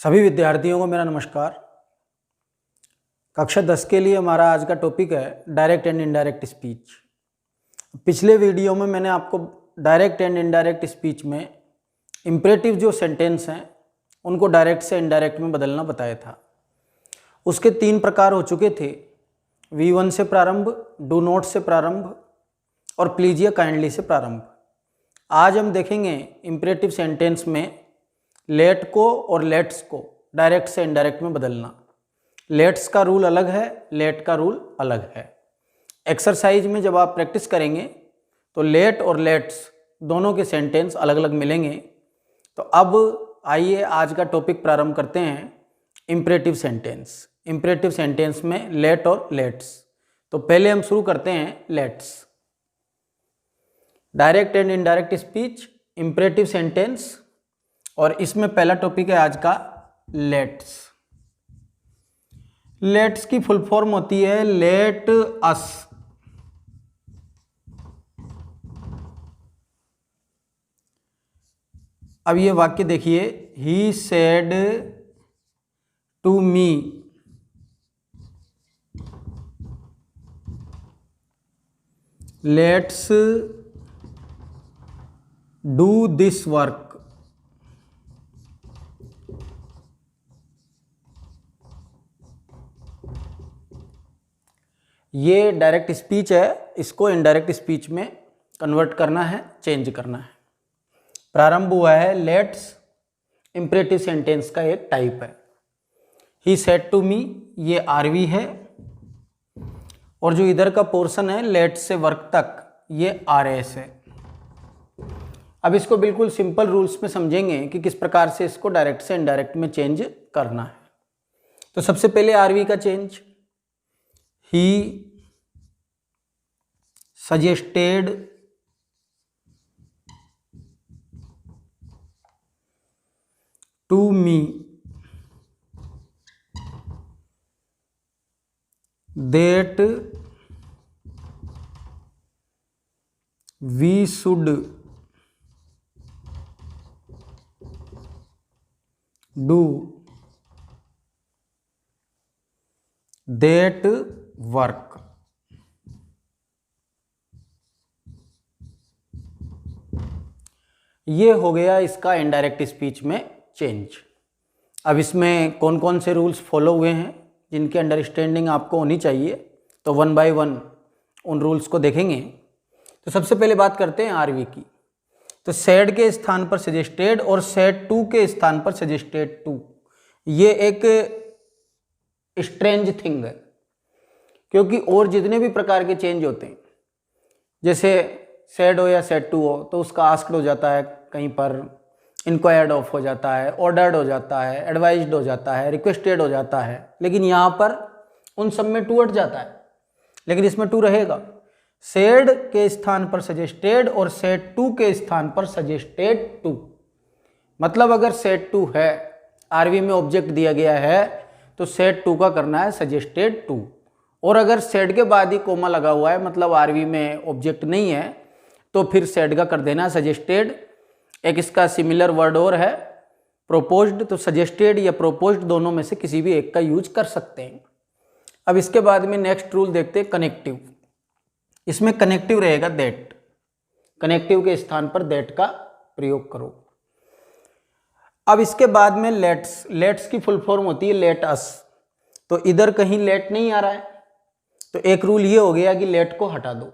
सभी विद्यार्थियों को मेरा नमस्कार। कक्षा 10 के लिए हमारा आज का टॉपिक है डायरेक्ट एंड इनडायरेक्ट स्पीच। पिछले वीडियो में मैंने आपको डायरेक्ट एंड इनडायरेक्ट स्पीच में इम्परेटिव जो सेंटेंस हैं उनको डायरेक्ट से इनडायरेक्ट में बदलना बताया था। उसके 3 प्रकार हो चुके थे, V1 से प्रारंभ, डू नॉट से प्रारंभ और प्लीज या काइंडली से प्रारंभ। आज हम देखेंगे इम्परेटिव सेंटेंस में लेट को और लेट्स को डायरेक्ट से इनडायरेक्ट में बदलना। लेट्स का रूल अलग है, लेट का रूल अलग है। एक्सरसाइज में जब आप प्रैक्टिस करेंगे तो लेट और लेट्स दोनों के सेंटेंस अलग अलग मिलेंगे। तो अब आइए आज का टॉपिक प्रारंभ करते हैं इम्परेटिव सेंटेंस। इम्परेटिव सेंटेंस में लेट और लेट्स। तो पहले हम शुरू करते हैं let's. Direct and indirect speech, imperative sentence, और इसमें पहला टॉपिक है आज का लेट्स। लेट्स की फुल फॉर्म होती है लेट अस। अब ये वाक्य देखिए, he said to me, let's do this work. ये डायरेक्ट स्पीच है, इसको इनडायरेक्ट स्पीच में कन्वर्ट करना है, चेंज करना है। प्रारंभ हुआ है लेट्स, इम्परेटिव सेंटेंस का एक टाइप है। ही सेड टू मी, ये आरवी है, और जो इधर का पोर्शन है लेट्स से वर्क तक, ये आरएस है। अब इसको बिल्कुल सिंपल रूल्स में समझेंगे कि किस प्रकार से इसको डायरेक्ट से इनडायरेक्ट में चेंज करना है। तो सबसे पहले आरवी का change, he suggested to me that we should do that work. ये हो गया इसका इनडायरेक्ट स्पीच में चेंज। अब इसमें कौन कौन से रूल्स फॉलो हुए हैं जिनकी अंडरस्टैंडिंग आपको होनी चाहिए, तो 1 बाय 1 उन रूल्स को देखेंगे। तो सबसे पहले बात करते हैं आरवी की। तो सेड के स्थान पर सजेस्टेड और सेड टू के स्थान पर सजेस्टेड टू, ये एक स्ट्रेंज थिंग है, क्योंकि और जितने भी प्रकार के चेंज होते हैं, जैसे सेड हो या सेड टू हो, तो उसका आस्क्ड हो जाता है, कहीं पर इंक्वायर्ड ऑफ हो जाता है, ऑर्डर्ड हो जाता है, एडवाइज्ड हो जाता है, रिक्वेस्टेड हो जाता है। लेकिन यहाँ पर उन सब में टू हट जाता है, लेकिन इसमें टू रहेगा। सेड के स्थान पर सजेस्टेड और सेड टू के स्थान पर सजेस्टेड टू। मतलब अगर सेड टू है, आरवी में ऑब्जेक्ट दिया गया है, तो सेड टू का करना है सजेस्टेड टू। और अगर सेड के बाद ही कोमा लगा हुआ है, मतलब आरवी में ऑब्जेक्ट नहीं है, तो फिर सेड का कर देना सजेस्टेड। एक इसका सिमिलर वर्ड और है प्रोपोज्ड, तो सजेस्टेड या प्रोपोज्ड दोनों में से किसी भी एक का यूज कर सकते हैं। अब इसके बाद में नेक्स्ट रूल देखते हैं कनेक्टिव। इसमें कनेक्टिव रहेगा दैट। कनेक्टिव के स्थान पर दैट का प्रयोग करो। अब इसके बाद में लेट्स। लेट्स की फुल फॉर्म होती है लेट अस। तो इधर कहीं लेट नहीं आ रहा है, तो एक रूल ये हो गया कि लेट को हटा दो,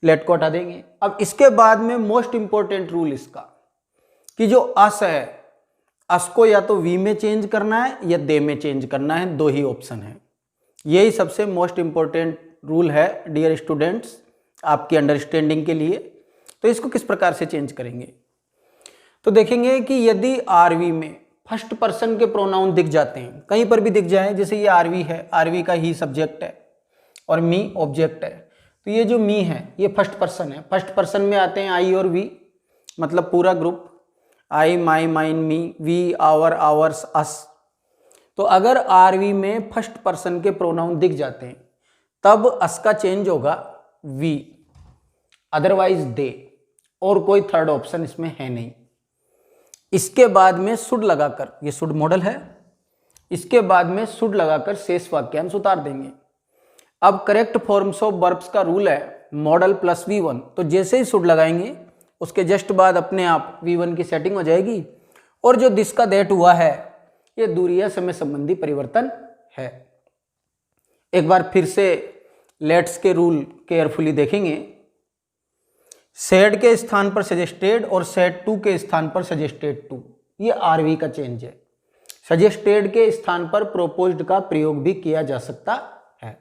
लेट को हटा देंगे। अब इसके बाद में मोस्ट इंपॉर्टेंट रूल इसका, कि जो अस है, अस को या तो वी में चेंज करना है या दे में चेंज करना है, दो ही ऑप्शन है। यही सबसे मोस्ट इंपॉर्टेंट रूल है डियर स्टूडेंट्स, आपकी अंडरस्टैंडिंग के लिए। तो इसको किस प्रकार से चेंज करेंगे, तो देखेंगे कि यदि आरवी में फर्स्ट पर्सन के प्रोनाउन दिख जाते हैं, कहीं पर भी दिख जाए, जैसे ये आरवी है, आरवी का ही सब्जेक्ट है और मी ऑब्जेक्ट है, तो ये जो मी है ये फर्स्ट पर्सन है। फर्स्ट पर्सन में आते हैं आई और वी, मतलब पूरा ग्रुप, I, my, mine, me, we, our, ours, us. तो अगर आरवी में फर्स्ट पर्सन के प्रोनाउन दिख जाते हैं, तब अस का चेंज होगा वी, अदरवाइज दे, और कोई थर्ड ऑप्शन इसमें है नहीं। इसके बाद में शुड लगाकर, ये शुड मॉडल है, इसके बाद में शुड लगाकर शेष वाक्यांश उतार देंगे। अब करेक्ट फॉर्म्स ऑफ वर्ब्स का रूल है मॉडल प्लस V1, तो जैसे ही शुड लगाएंगे उसके जस्ट बाद अपने आप V1 की सेटिंग हो जाएगी और जो दिस का दैट हुआ है ये दूरी या समय संबंधी परिवर्तन है। एक बार फिर से लेट्स के रूल केयरफुली देखेंगे। सेड के स्थान पर सजेस्टेड और सेड टू के स्थान पर सजेस्टेड टू, ये आरवी का चेंज है। सजेस्टेड के स्थान पर प्रोपोज्ड का प्रयोग भी किया जा सकता है।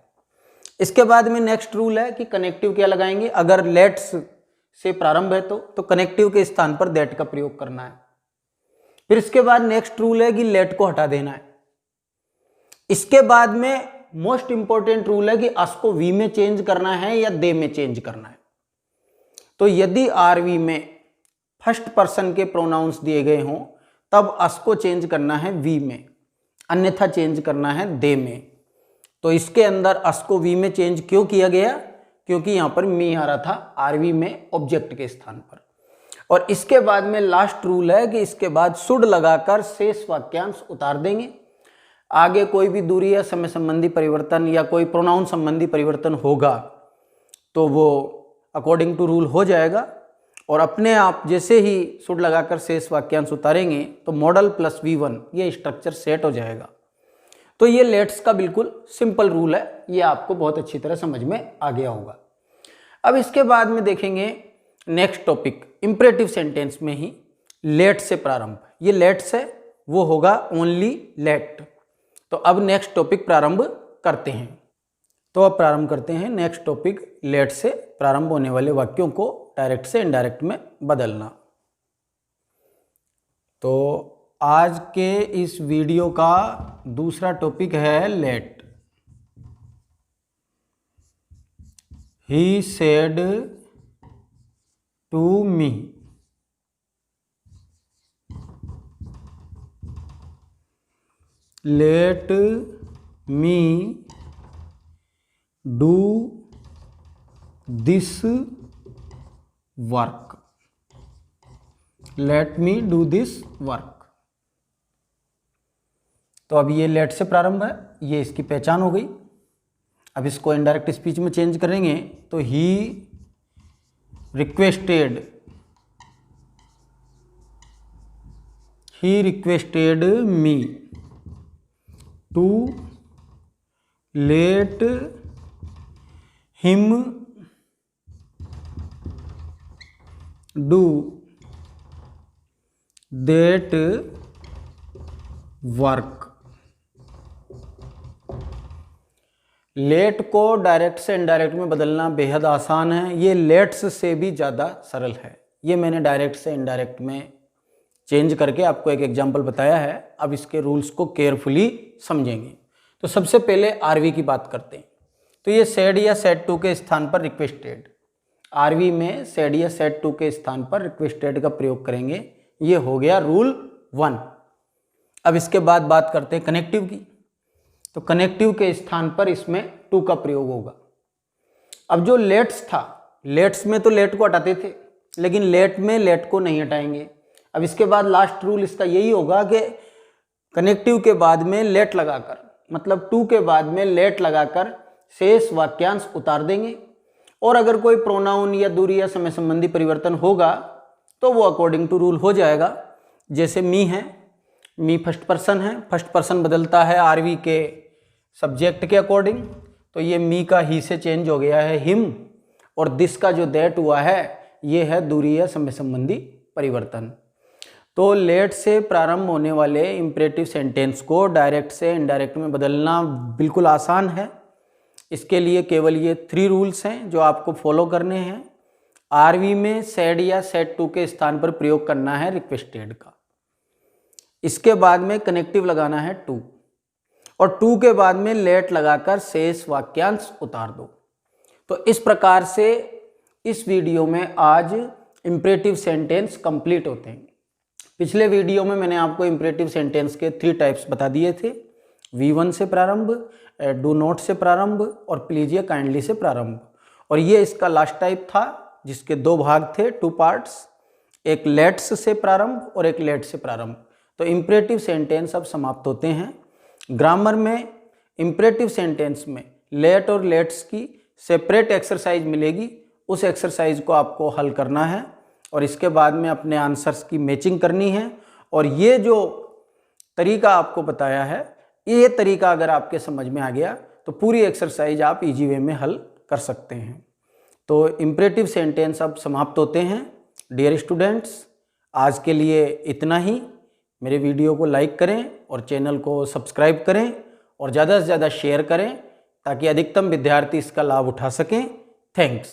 इसके बाद में नेक्स्ट रूल है कि कनेक्टिव क्या लगाएंगे, अगर लेट्स से प्रारंभ है तो कनेक्टिव के स्थान पर दैट का प्रयोग करना है। फिर इसके बाद नेक्स्ट रूल है कि लेट को हटा देना है। इसके बाद में मोस्ट इंपॉर्टेंट रूल है कि अस को वी में चेंज करना है या दे में चेंज करना है। तो यदि आरवी में फर्स्ट पर्सन के प्रोनाउंस दिए गए हों तब अस को चेंज करना है वी में, अन्यथा चेंज करना है दे में। तो इसके अंदर अस को वी में चेंज क्यों किया गया, क्योंकि यहां पर मी आ रहा था आरवी में ऑब्जेक्ट के स्थान पर। और इसके बाद में लास्ट रूल है कि इसके बाद शुड लगाकर शेष वाक्यांश उतार देंगे। आगे कोई भी दूरी या समय संबंधी परिवर्तन या कोई प्रोनाउन संबंधी परिवर्तन होगा तो वो अकॉर्डिंग टू रूल हो जाएगा और अपने आप जैसे ही शुड लगाकर शेष वाक्यांश उतारेंगे तो मॉडल प्लस V1 ये स्ट्रक्चर सेट हो जाएगा। तो ये लेट्स का बिल्कुल सिंपल रूल है, ये आपको बहुत अच्छी तरह समझ में आ गया होगा। अब इसके बाद में देखेंगे नेक्स्ट टॉपिक इंपरेटिव सेंटेंस में ही लेट से प्रारंभ। ये लेट्स है वो होगा ओनली लेट। तो अब नेक्स्ट टॉपिक प्रारंभ करते हैं। तो अब प्रारंभ करते हैं नेक्स्ट टॉपिक लेट से प्रारंभ होने वाले वाक्यों को डायरेक्ट से इनडायरेक्ट में बदलना। तो आज के इस वीडियो का दूसरा टॉपिक है let. He said to me, let me do this work, let me do this work. तो अब ये लेट से प्रारंभ है, ये इसकी पहचान हो गई। अब इसको इनडायरेक्ट स्पीच में चेंज करेंगे तो he requested me to let him do that work. Let को डायरेक्ट से इनडायरेक्ट में बदलना बेहद आसान है, ये लेट्स से भी ज़्यादा सरल है। ये मैंने डायरेक्ट से इनडायरेक्ट में चेंज करके आपको एक एग्जांपल बताया है। अब इसके रूल्स को केयरफुली समझेंगे। तो सबसे पहले आरवी की बात करते हैं। तो ये सेड या सेड टू के स्थान पर रिक्वेस्टेड, आरवी में सेड या सेड टू के स्थान पर रिक्वेस्टेड का प्रयोग करेंगे। ये हो गया रूल 1। अब इसके बाद बात करते हैं कनेक्टिव की। तो कनेक्टिव के स्थान पर इसमें टू का प्रयोग होगा। अब जो लेट्स था, लेट्स में तो लेट को हटाते थे, लेकिन लेट में लेट को नहीं हटाएंगे। अब इसके बाद लास्ट रूल इसका यही होगा कि कनेक्टिव के बाद में लेट लगाकर, मतलब टू के बाद में लेट लगाकर शेष वाक्यांश उतार देंगे। और अगर कोई प्रोनाउन या दूरी या समय संबंधी परिवर्तन होगा तो वो अकॉर्डिंग टू रूल हो जाएगा। जैसे मी है, मी फर्स्ट पर्सन है, फर्स्ट पर्सन बदलता है आरवी के सब्जेक्ट के अकॉर्डिंग। तो ये मी का ही से चेंज हो गया है हिम, और दिस का जो दैट हुआ है ये है दूरी या समय संबंधी परिवर्तन। तो लेट से प्रारंभ होने वाले इंपरेटिव सेंटेंस को डायरेक्ट से इनडायरेक्ट में बदलना बिल्कुल आसान है। इसके लिए केवल ये 3 रूल्स हैं जो आपको फॉलो करने हैं। आरवी में सेड या सेड टू के स्थान पर प्रयोग करना है रिक्वेस्टेड का। इसके बाद में कनेक्टिव लगाना है टू, और टू के बाद में लेट लगाकर शेष वाक्यांश उतार दो। तो इस प्रकार से इस वीडियो में आज इंपरेटिव सेंटेंस कंप्लीट होते हैं। पिछले वीडियो में मैंने आपको इंपरेटिव सेंटेंस के 3 टाइप्स बता दिए थे। V1 से प्रारंभ, डू नॉट से प्रारंभ और प्लीज या काइंडली से प्रारंभ। और ये इसका लास्ट टाइप था जिसके 2 भाग थे, 2 पार्ट्स। एक लेट्स से प्रारंभ और एक लेट से प्रारंभ। तो इम्परेटिव सेंटेंस अब समाप्त होते हैं। ग्रामर में इम्परेटिव सेंटेंस में लेट और लेट्स की सेपरेट एक्सरसाइज मिलेगी, उस एक्सरसाइज को आपको हल करना है और इसके बाद में अपने आंसर्स की मैचिंग करनी है। और ये जो तरीका आपको बताया है, ये तरीका अगर आपके समझ में आ गया तो पूरी एक्सरसाइज आप इजी वे में हल कर सकते हैं। तो इम्परेटिव सेंटेंस अब समाप्त होते हैं। डियर स्टूडेंट्स, आज के लिए इतना ही। मेरे वीडियो को लाइक करें और चैनल को सब्सक्राइब करें और ज़्यादा से ज़्यादा शेयर करें ताकि अधिकतम विद्यार्थी इसका लाभ उठा सकें। थैंक्स।